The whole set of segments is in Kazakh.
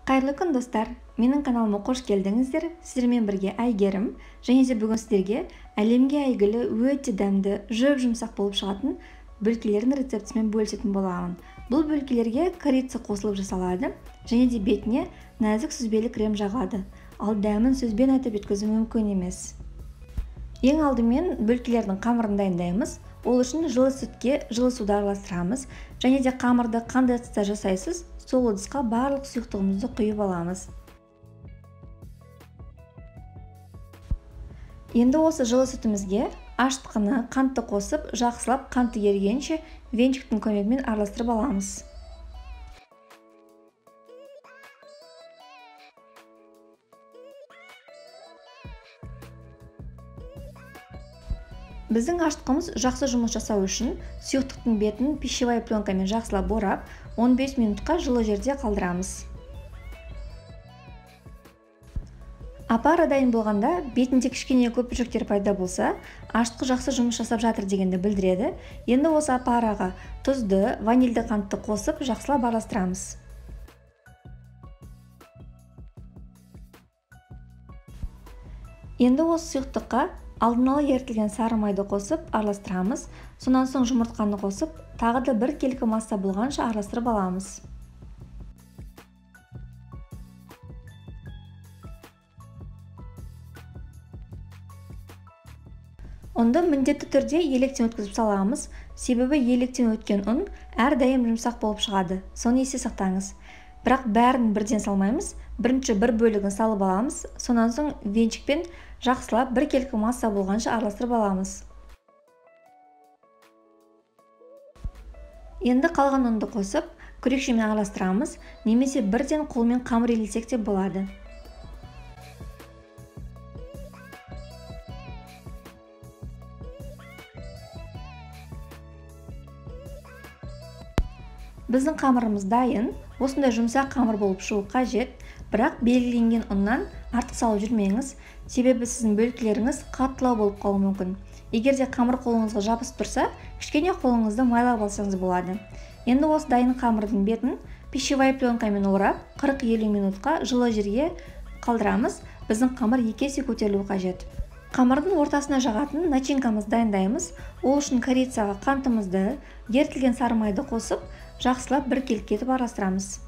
Қайырлы күн достар, менің каналыма қош келдіңіздер. Сіздермен бірге Әйгерім, және де бүгін сіздерге әлемге әйгілі өте дәмді, жұп-жұмсақ болып шығатын бөлкелердің рецептісімен бөлісетін боламын. Бұл бөлкелерге корица қосылып жасалады, және де бетіне нәзік сүзбелі крем жағады. Ал дәмін сөзбен айтып жеткізу мүмкін емес. Ең алдымен бөлкелердің қамырын дайындаймыз. Ол үшін жылы сүтке жылы суды араластырамыз, және де қамырды қандай ыдыста жасайсыз, сол ыдысқа барлық сұйықтығымызды құйып аламыз. Енді осы жылы сүтімізге ашытқыны, қантты қосып, жақсылап қанты ерігенше венчиктің көмегімен араластырып аламыз. Біздің ашытқымыз жақсы жұмыс жасау үшін сұйықтықтың бетін пищевая пленкамен жақсылап борап, 15 минутқа жылы жерде қалдырамыз. Апара дайын болғанда бетінде кішкене көпіршіктер пайда болса, ашытқы жақсы жұмыс жасап жатыр дегенді білдіреді. Енді осы апараға тұзды, ванильді қантты қосып, жақсылап араластырамыз. Енді осы сұйықтыққа алдын ала ерітілген сары майды қосып араластырамыз. Сонан соң жұмыртқаны қосып, тағы да бір келкі масса болғанша араластырып аламыз. Ұнды міндетті түрде електен өткізіп саламыз, себебі електен өткен ұн әрдайым жұмсақ болып шығады. Соны есте сақтаңыз. Бірақ бәрін бірден салмаймыз. Бірінші бір бөлігін салып аламыз, сонан соң венчикпен жақсылап бір келкі масса болғанша араластырып аламыз. Енді қалған ұнды қосып, күрекшемен араластырамыз, немесе бірден қолмен қамыр елесек те болады. Біздің қамырымыз дайын. Осындай жұмсақ қамыр болып шығу қажет, бірақ белгіленген ұннан артық салып жүрмеңіз, себебі сіздің бөлкелеріңіз қаттылау болып қалуы мүмкін. Егер де қамыр қолыңызға жабысып тұрса, кішкене қолыңызды майлап алсаңыз болады. Енді осы дайын қамырдың бетін пищевая пленкамен орап, 40-50 минутқа жылы жерге қалдырамыз. Біздің қамыр 2 есе көтерілуі қажет. Қамырдың ортасына жағатын начинкамызды дайындаймыз. Ол үшін корицаға қантымызды, ерітілген сары майды қосып, жақсылап бір келіп кетіп араластырамыз.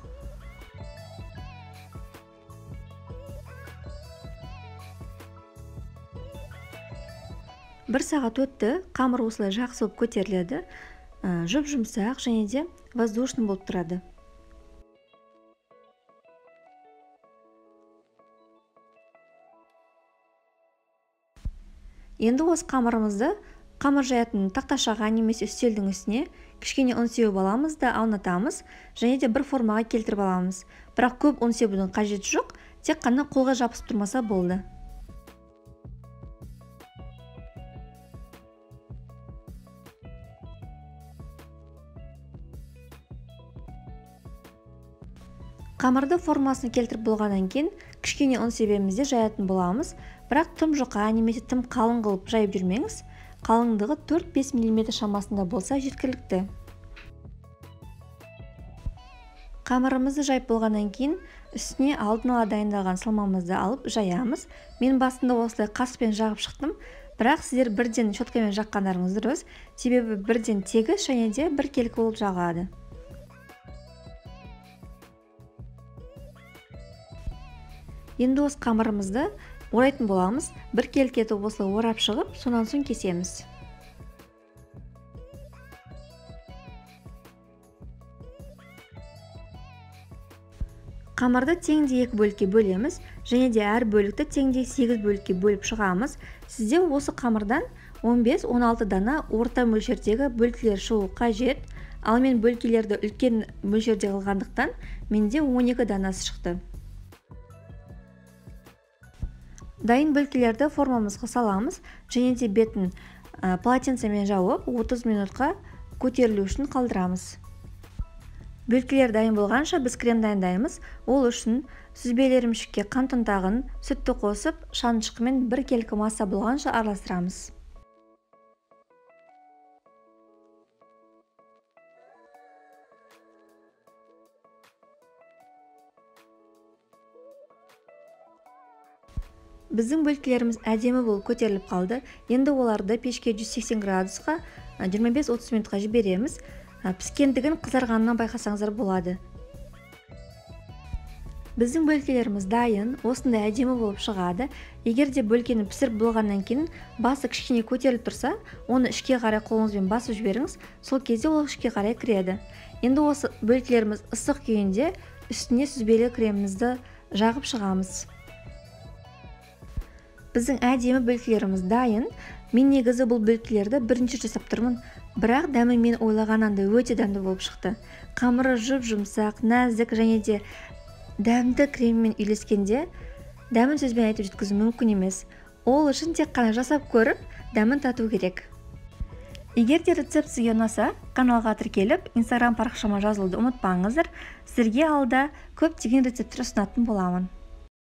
Бір сағат өтті, қамыр осылай жақсы болып көтеріледі, жұп-жұмсақ және де воздушный болып тұрады. Енді осы қамырымызды қамыр жаятын тақташаға немесе үстелдің үстіне кішкене ұн сеуіп аламыз да аунатамыз, және де бір формаға келтіріп аламыз. Бірақ көп ұн себудің қажеті жоқ, тек қана қолға жабысып тұрмаса болды. Қамырды формасын келтіріп болғаннан кейін кішкене ұн себемізде жаятын боламыз, бірақ тым жұқа немесе тым қалың қылып жайып жүрмеңіз. Қалыңдығы 4-5 мм шамасында болса жеткілікті. Қамырымызды жайып болғаннан кейін үстіне алдын ала дайындалған салмамызды алып жаямыз. Мен басында осылай қаспен жағып шықтым, бірақ сіздер бірден щеткамен жаққандарыңыз дұрыс, себебі бірден тегіс және де бір келкі болып жағылады. Енді осы қамырымызды орайтын боламыз. Бір келкі етіп осылай орап шығып, сонан соң кесеміз. Қамырды теңдей 2 бөлікке бөлеміз, және де әр бөлікті теңдей 8 бөлікке бөліп шығамыз. Сізде осы қамырдан 15-16 дана орта мөлшердегі бөлкелер шығу қажет. Ал мен бөлкелерді үлкен мөлшерде қылғандықтан менде 12 данасы шықты. Дайын бөлкелерді формамызға саламыз, және де бетін полотенцемен жауып 30 минутқа көтерілу үшін қалдырамыз. Бөлкелер дайын болғанша біз крем дайындаймыз. Ол үшін сүзбелі ірімшікке қант ұнтағын, сүтті қосып, шанышқымен бір келкі масса болғанша араластырамыз. Біздің бөлкелеріміз әдемі болып көтеріліп қалды. Енді оларды пешке 180 градусқа 25-30 минутқа жібереміз. Піскендігін қызарғанынан байқасаңыздар болады. Біздің бөлкелеріміз дайын, осындай әдемі болып шығады. Егер де бөлкені пісіріп болғаннан кейін басы кішкене көтеріліп тұрса, оны ішке қарай қолыңызбен басып жіберіңіз, сол кезде ол ішке қарай кіреді. Енді осы бөлкелеріміз ыстық күйінде үстіне сүзбелі кремімізді жағып шығамыз. Біздің әдемі бөлкелеріміз дайын. Мен негізі бұл бөлкелерді бірінші жасап тұрмын, бірақ дәмі мен ойлағаннан да өте дәмді болып шықты. Қамыры жұп-жұмсақ, нәзік және де дәмді креммен үйлескенде дәмін сөзбен айтып жеткізу мүмкін емес. Ол үшін тек қана жасап көріп, дәмін тату керек. Егер де рецепт сізге ұнаса, каналға тіркеліп, Instagram парақшама жазылуды ұмытпаңыздар. Сіздерге алда көптеген рецепттер ұсынатын боламын.